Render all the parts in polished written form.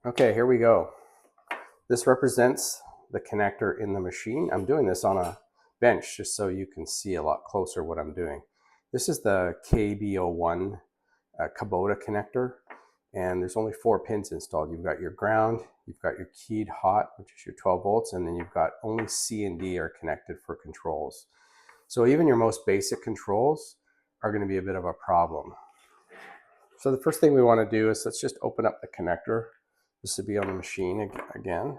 Okay, here we go. This represents the connector in the machine. I'm doing this on a bench just so you can see a lot closer what I'm doing. This is the KB01 Kubota connector, and there's only 4 pins installed. You've got your ground, you've got your keyed hot, which is your 12 volts, and then you've got only C and D are connected for controls. So even your most basic controls are going to be a bit of a problem. So the first thing we want to do is let's just open up the connector. This would be on the machine again.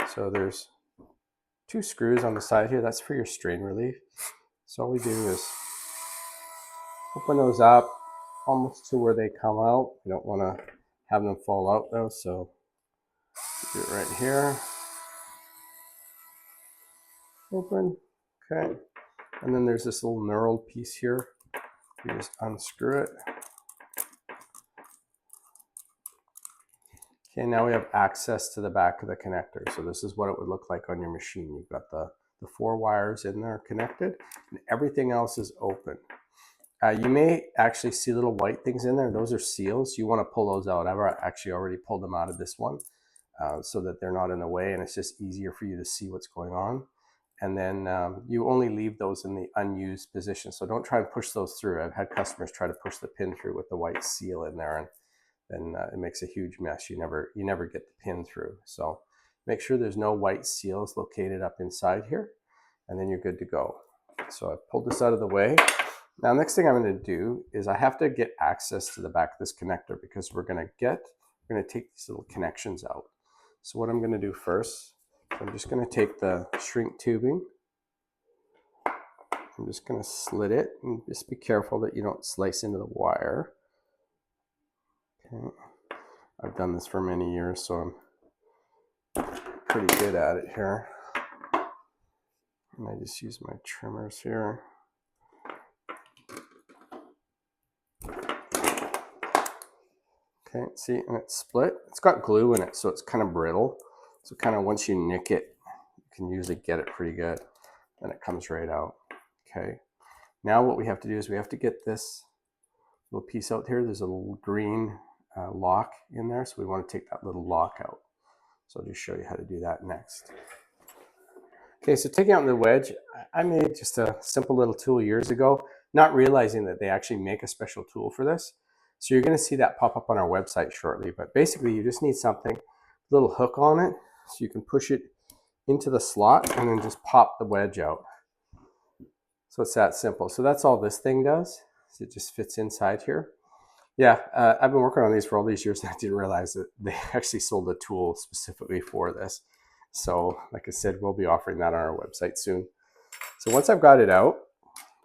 So there's 2 screws on the side here. That's for your strain relief. So all we do is open those up almost to where they come out. You don't want to have them fall out though, so do it right here. Open. Okay. And then there's this little knurled piece here. You just unscrew it. Okay, now we have access to the back of the connector. So this is what it would look like on your machine. You've got the 4 wires in there connected, and everything else is open. You may actually see little white things in there. Those are seals. You want to pull those out. I've actually already pulled them out of this one so that they're not in the way, and it's just easier for you to see what's going on. And then you only leave those in the unused position. So don't try and push those through. I've had customers try to push the pin through with the white seal in there, and then it makes a huge mess. You never get the pin through. So make sure there's no white seals located up inside here, and then you're good to go. So I've pulled this out of the way. Now, next thing I'm going to do is I have to get access to the back of this connector because we're going to take these little connections out. So what I'm going to do first, I'm just going to take the shrink tubing. I'm just going to slit it, and just be careful that you don't slice into the wire. Okay. I've done this for many years, so I'm pretty good at it here. And I just use my trimmers here. Okay, see, and it's split. It's got glue in it, so it's kind of brittle. So kind of once you nick it, you can usually get it pretty good. Then it comes right out. Okay. Now what we have to do is we have to get this little piece out here. There's a little green lock in there, so we want to take that little lock out. So I'll just show you how to do that next. Okay, so taking out the wedge, I made just a simple little tool years ago, not realizing that they actually make a special tool for this. So you're going to see that pop up on our website shortly, but basically you just need something, a little hook on it, so you can push it into the slot and then just pop the wedge out. So it's that simple. So that's all this thing does. So it just fits inside here. Yeah, I've been working on these for all these years, and I didn't realize that they actually sold a tool specifically for this. So like I said, we'll be offering that on our website soon. So once I've got it out,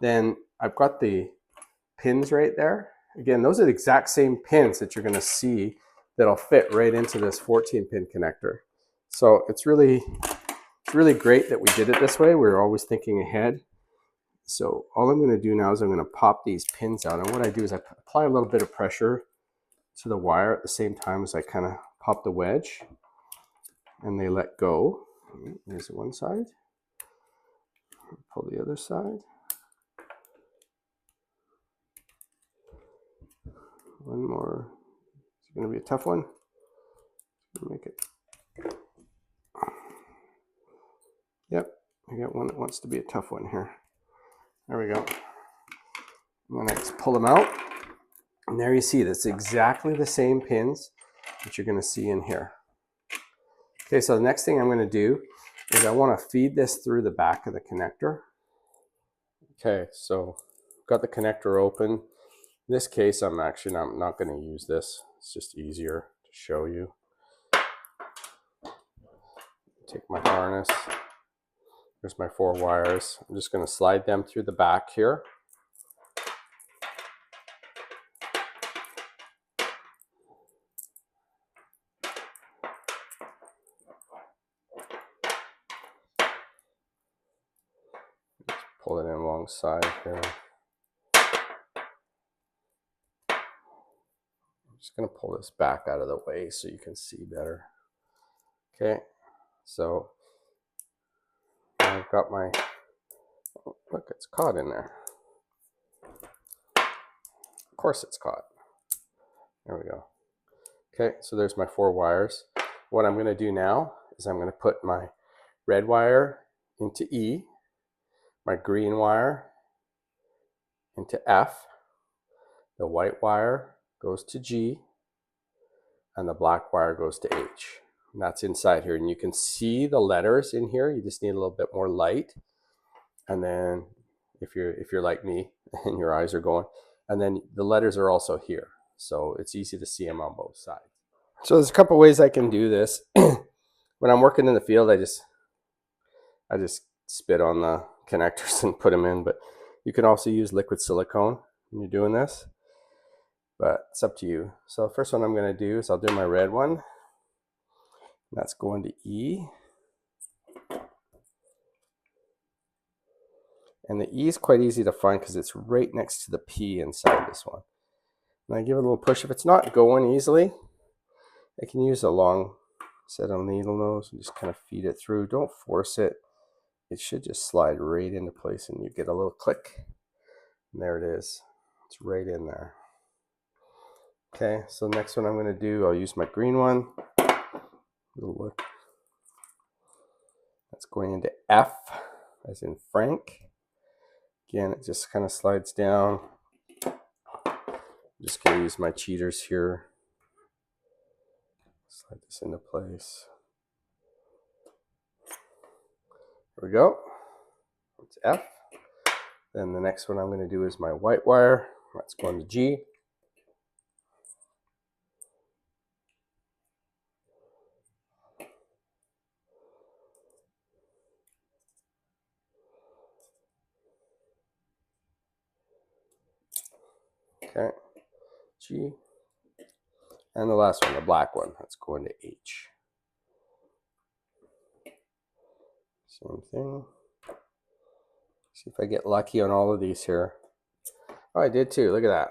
then I've got the pins right there. Again, those are the exact same pins that you're going to see that'll fit right into this 14-pin connector. So it's really great that we did it this way. We're always thinking ahead. So all I'm going to do now is I'm going to pop these pins out. And what I do is I apply a little bit of pressure to the wire at the same time as I kind of pop the wedge. And they let go. Here's the one side. Pull the other side. One more. It's going to be a tough one. Make it. Yep, I got one that wants to be a tough one here. There we go. And then I just pull them out. And there you see, that's exactly the same pins that you're going to see in here. Okay, so the next thing I'm going to do is I want to feed this through the back of the connector. Okay, so got the connector open. In this case, I'm not going to use this. It's just easier to show you. Take my harness. There's my 4 wires. I'm just going to slide them through the back here. Just pull it in alongside here. I'm just going to pull this back out of the way so you can see better. Okay, so I've got my, oh, look, it's caught in there. Of course it's caught. There we go. Okay, so there's my 4 wires. What I'm going to do now is I'm going to put my red wire into E, my green wire into F, the white wire goes to G, and the black wire goes to H. And that's inside here. And you can see the letters in here. You just need a little bit more light. And then if you're like me and your eyes are going, and then the letters are also here. So it's easy to see them on both sides. So there's a couple ways I can do this. When I'm working in the field, I just spit on the connectors and put them in, but you can also use liquid silicone when you're doing this, but it's up to you. So the first one I'm going to do is I'll do my red one. That's going to E. And the E is quite easy to find because it's right next to the P inside this one. And I give it a little push. If it's not going easily, I can use a long set of needle nose and just kind of feed it through. Don't force it. It should just slide right into place and you get a little click. And there it is. It's right in there. Okay, so the next one I'm going to do, I'll use my green one. Look. That's going into F, as in Frank. Again, it just kind of slides down. I'm just going to use my cheaters here. Slide this into place. There we go. It's F. Then the next one I'm going to do is my white wire. That's going to G. Okay, G. And the last one, the black one, that's going to H. Same thing. See if I get lucky on all of these here. Oh, I did too. Look at that.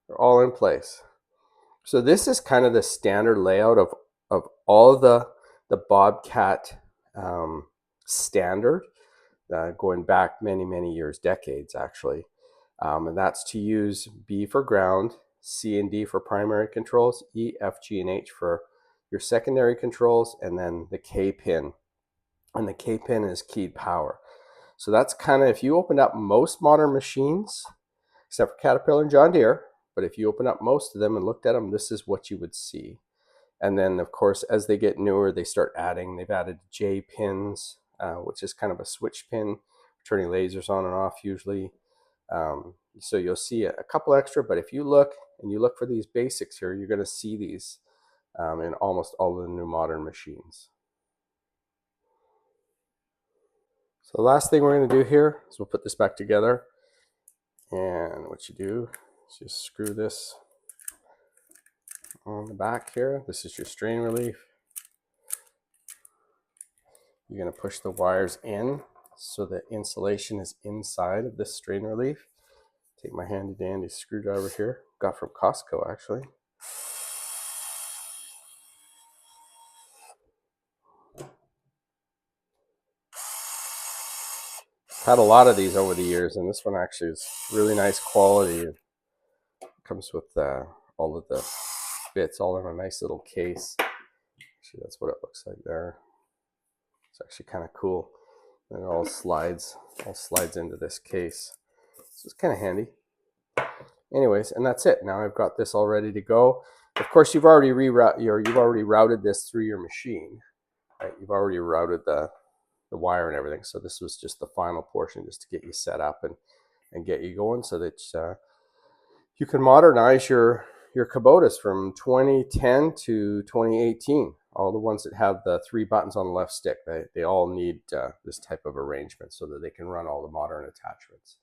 They're all in place. So this is kind of the standard layout of all the Bobcat standard, going back many, many years, decades actually. And that's to use B for ground, C and D for primary controls, E, F, G, and H for your secondary controls, and then the K pin. And the K pin is keyed power. So that's kind of, if you open up most modern machines, except for Caterpillar and John Deere, but if you open up most of them and looked at them, this is what you would see. And then, of course, as they get newer, they start adding, they've added J pins, which is kind of a switch pin, turning lasers on and off usually. So you'll see a couple extra, but if you look and you look for these basics here, you're going to see these in almost all of the new modern machines. So the last thing we're going to do here is we'll put this back together. And what you do is just screw this on the back here. This is your strain relief. You're going to push the wires in so the insulation is inside of this strain relief. Take my handy dandy screwdriver here, got from Costco actually. Had a lot of these over the years, and this one actually is really nice quality. It comes with all of the bits all in a nice little case. Actually, that's what it looks like there. It's actually kind of cool. And it all slides into this case. So it's kind of handy. Anyways, and that's it. Now I've got this all ready to go. Of course, you've already routed this through your machine. Right? You've already routed the wire and everything. So this was just the final portion just to get you set up and get you going so that you can modernize your Kubotas from 2010 to 2018. All the ones that have the 3 buttons on the left stick, they all need this type of arrangement so that they can run all the modern attachments.